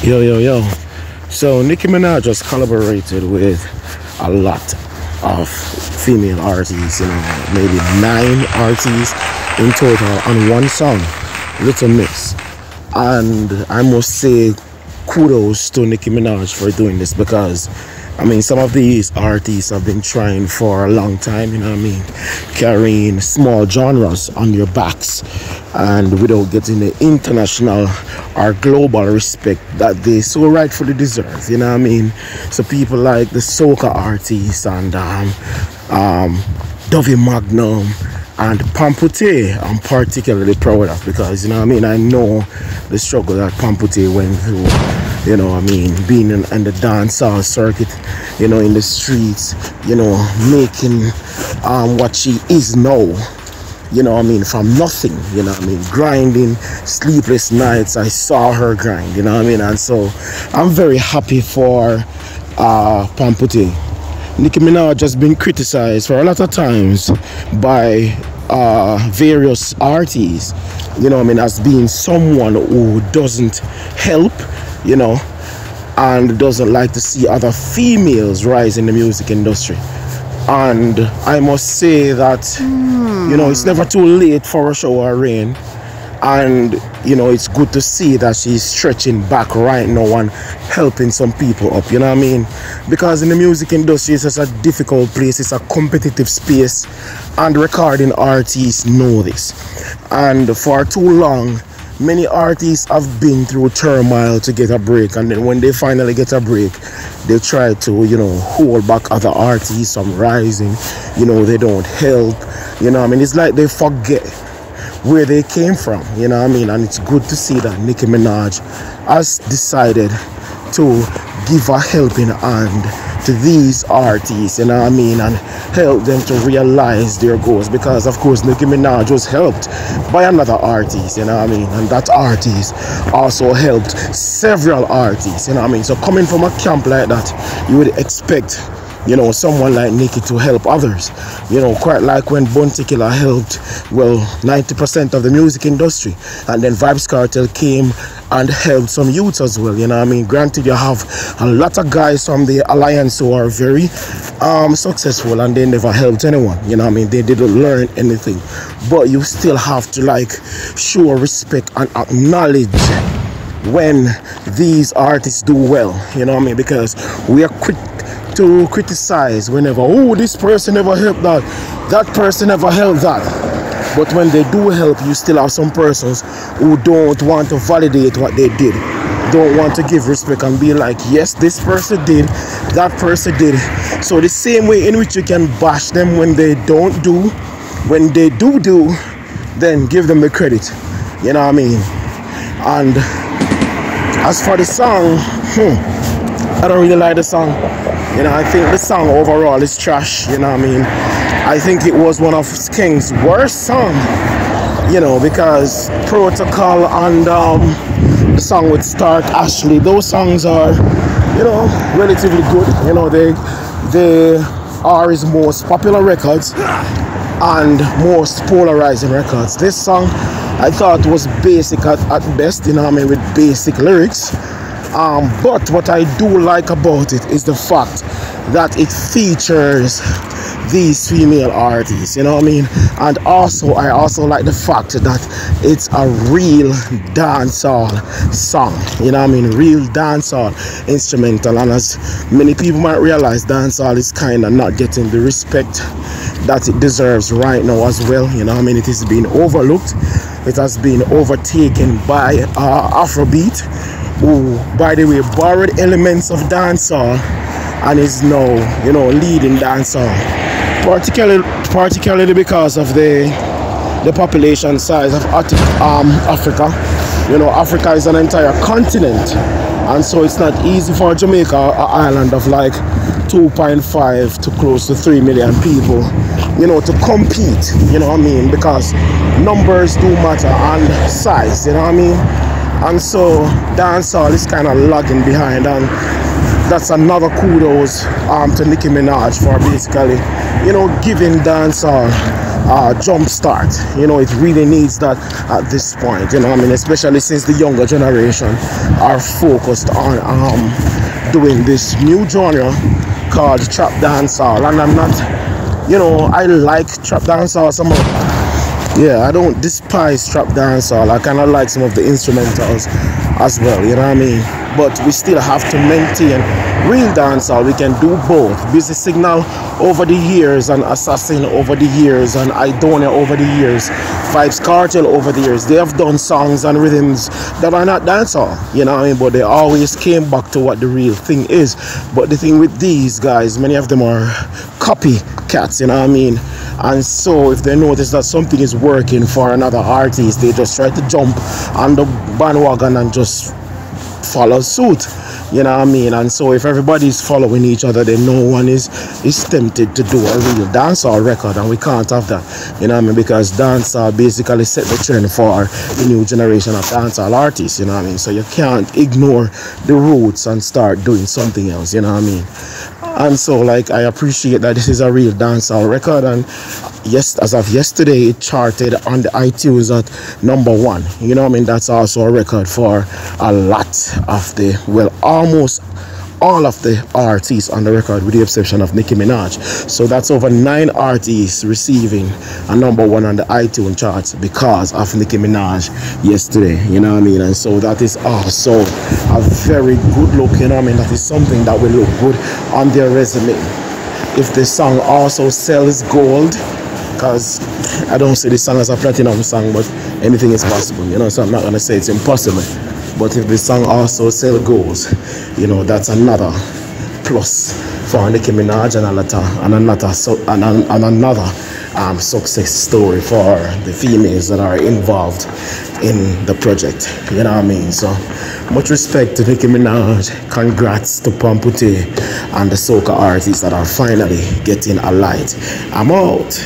Yo, yo, yo. So Nicki Minaj just collaborated with a lot of female artists, maybe 9 artists in total on one song, Little Mix. And I must say kudos to Nicki Minaj for doing this because some of these artists have been trying for a long time, carrying small genres on your backs and without getting the international or global respect that they so rightfully deserve, So people like the soca artists and Dovey Magnum and Pamputtae I'm particularly proud of because, I know the struggle that Pamputtae went through, being in the dancehall circuit, in the streets, making what she is now, from nothing, grinding, sleepless nights. I saw her grind, and so I'm very happy for Pamputtae. Nicki Minaj has been criticized for a lot of times by various artists, as being someone who doesn't help, and doesn't like to see other females rise in the music industry. And I must say that, it's never too late for a shower rain. And, it's good to see that she's stretching back right now and helping some people up, Because in the music industry, it's just a difficult place. It's a competitive space. And recording artists know this. And for too long, many artists have been through turmoil to get a break. And then when they finally get a break, they try to, hold back other artists from rising. They don't help. It's like they forget where they came from, and it's good to see that Nicki Minaj has decided to give a helping hand to these artists, and help them to realize their goals, because of course Nicki Minaj was helped by another artist, and that artist also helped several artists, so coming from a camp like that, you would expect someone like Nicki to help others, quite like when Bounty Killer helped 90% of the music industry, and then Vybz Kartel came and helped some youths as well, granted you have a lot of guys from the alliance who are very successful and they never helped anyone, they didn't learn anything, but you still have to show respect and acknowledge when these artists do well, because we are quick to criticize whenever, this person never helped that person never helped that. But when they do help, you still have some persons who don't want to validate what they did, don't want to give respect and be like, yes, this person did, that person did. So the same way in which you can bash them when they don't do, when they do, then give them the credit, And as for the song, I don't really like the song. I think the song overall is trash, I think it was one of Skeng's worst songs, because Protocol and the song with Stark Ashley, those songs are, relatively good. They are his most popular records and most polarizing records. This song I thought was basic at best, with basic lyrics. But what I do like about it is the fact that it features these female artists, and also I also like the fact that it's a real dancehall song, real dancehall instrumental. And as many people might realize, dancehall is kind of not getting the respect that it deserves right now as well, it is being overlooked. It has been overtaken by Afrobeat, who, by the way, borrowed elements of dancehall and is now, leading dancehall. Particularly because of the population size of Africa. Africa is an entire continent, and so it's not easy for Jamaica, an island of 2.5 to close to 3 million people, to compete, because numbers do matter and size, And so dancehall is kind of lagging behind, and that's another kudos to Nicki Minaj for basically, giving dancehall jump start. You know, it really needs that at this point, you know what I mean, especially since the younger generation are focused on doing this new genre called trap dancehall. And I'm not, you know, I like trap dancehall some of, yeah, I don't despise trap dancehall. I kind of like some of the instrumentals as well, you know what I mean, but we still have to maintain real dancehall. We can do both. Busy Signal over the years, and Assassin over the years, and Idonia over the years, Vibes Cartel over the years, they have done songs and rhythms that are not dancehall, you know what I mean, but they always came back to what the real thing is. But the thing with these guys, many of them are copycats, you know what I mean, and so if they notice that something is working for another artist, they just try to jump on the bandwagon and just follow suit, you know what I mean. And so if everybody's following each other, then no one is tempted to do a real dancehall record, and we can't have that, you know what I mean, because dancehall basically set the trend for the new generation of dancehall artists, you know what I mean. So you can't ignore the roots and start doing something else, you know what I mean. And so, like, I appreciate that this is a real dancehall record, and yes, as of yesterday, it charted on the iTunes at #1. You know what I mean? That's also a record for a lot of the, well, almost all of the artists on the record, with the exception of Nicki Minaj. So that's over 9 artists receiving a #1 on the iTunes charts because of Nicki Minaj yesterday, you know what I mean. And so that is also a very good look, you know what I mean. That is something that will look good on their resume. If the song also sells gold, because I don't see this song as a platinum song, but anything is possible, you know, so I'm not going to say it's impossible. But if the song also sells goals, you know, that's another plus for Nicki Minaj, and another success story for the females that are involved in the project, you know what I mean. So much respect to Nicki Minaj, congrats to Pamputtae and the soca artists that are finally getting a light. I'm out.